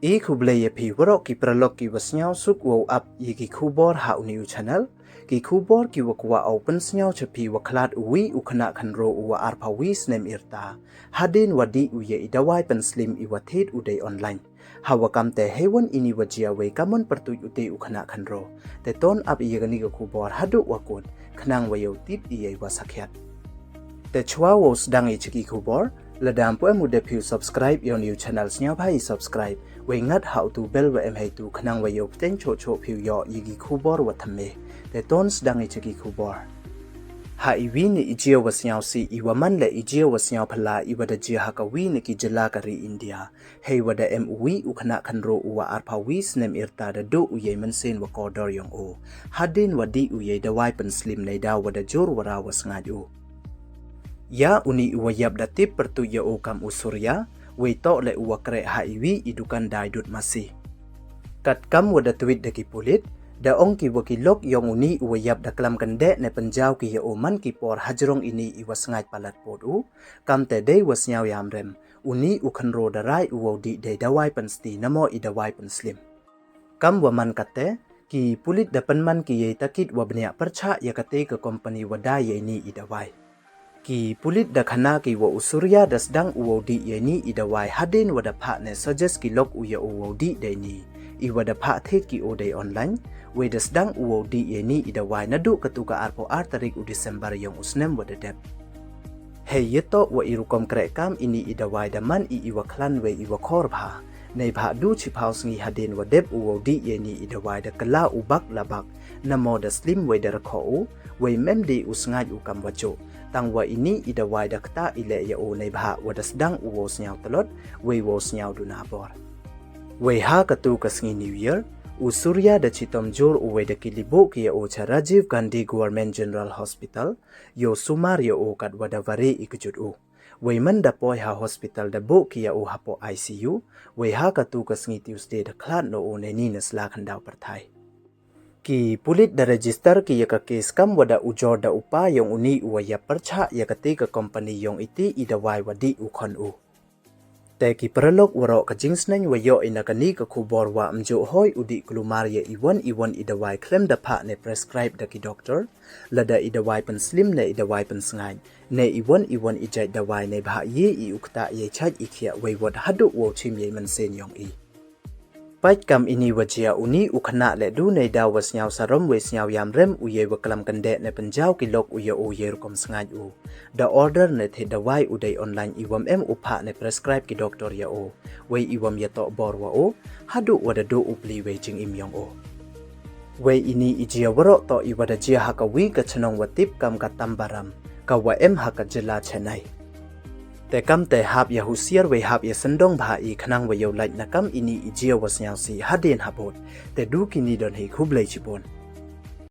E kubleye pi warok ki pralok ki wasnyaw suk wow up ye ki kubor ha uniu channel ki kubor ki wakwa open snyaw chapi wa Khlaad uwi ukana khanro uwa arpa wi snem irta hadin wadi uye idawai pen slim iwa thied uday online hawa kamte hewan ini wajia we kamon pertu ute ukana khanro te ton up ye gani ka kubor hadu wakot khnang wayo tip iye wa sakhyat te chwa wo sdang e chiki kubor ladam po mu de phu subscribe your new channel snyaw bhai subscribe we ngat how to bell wa em hay tu khnang wayo pten cho cho phu yo yigi kubor wa thame te ton sdang e chiki kubor ha iwi ni ijia wasnyaw si iwa man le ijia wasnyaw phala iwa da jia ha ka wi ni ki jila kari India hey wa da em uwi ukhana khanro uwa arpa wi snem irta da do uye mansen wa kodor yong o hadin wadi uye da wai pen slim nei da wa da jor wara wasnga ju ya uni uwa yab da tip pertu ya o kam usurya we to le uwa kre ha iwi idukan dai dut masi kat kam wa da tweet da ki pulit da ong ki wakilok yong uni uwa yab da klam kande ne penjaw ki ya o man ki por hajrong ini iwa sngai palat podu kam te dei wasnyaw yamrem uni ukhanro da rai uwa di de dawai pen sti namo I dawai pen slim kam wa man kate ki pulit da penman ki ye takit wa bnya percha ya kate ka company wada ye ni I dawai ki pulit da khana ki wa usurya da sdang uwa di ye ni I dawai hadin wa da pha ne suggest ki lok uya uwa di de ni iwa da pha thied ki o day online we da sdang uwa di ye ni I dawai na du katuka arpo tarik u December yong usnem wa da dep hey yeto wa irukom kre kam ini I dawai da man iwa klan we iwa khor bha nei bha du chi phaus ngi hadin wa dep uwa di ye ni I dawai da kala ubak labak namo da slim we da rakho u we mem di usngai u kam wacho tangwa ini I dawai da kta ile ya o nei bha wa da sdang uwa snyaw talot we wo snyaw du na bor we ha katu kasngi new year usurya da chitom jor uwe da kilibo ki o cha Rajiv Gandhi Government General Hospital yo sumar yo o kat wada vari ikjut u we man da poi ha hospital da bo ki o hapo ICU we ha katu kasngi Tuesday da Khlaad no o ne ni nasla khandaw parthai ki pulit da register ki ya ka case kam wada ujor da upa yong uni uwa ya percha ya kate ka company yong iti I dawai wadi u khon u te ki pralok waro ka jingsneng wayo ina kani ka khubor wa amjo hoi udi klumar ye iwan I dawai klem da pha ne prescribe da ki doctor lada I dawai pen slim ne I dawai pen sngai ne iwan ijai dawai ne bha ye I ukta ye chaj ikhia we wat hadu wo chim ye man sen yong I Pait kam ini wajia uni ukhana le du nei da wasnyaw sarom we snyaw yamrem uye waklam kande ne penjaw ki lok uye o yer kom sngai u da order ne the dawai uday online iwam em upha ne prescribe ki doctor ya o we iwam ya to bor wa o hadu wada do upli we jing im yong o we ini ijia waro to iwada jia haka wi ka chnong watip kam ka tambaram ka wa em haka jila Chennai te kam te hap ya husiar we hap ya sendong bha I khnang we yo like na kam ini ijia wasnyaw si hadin habot te du kini don hi khublei chibon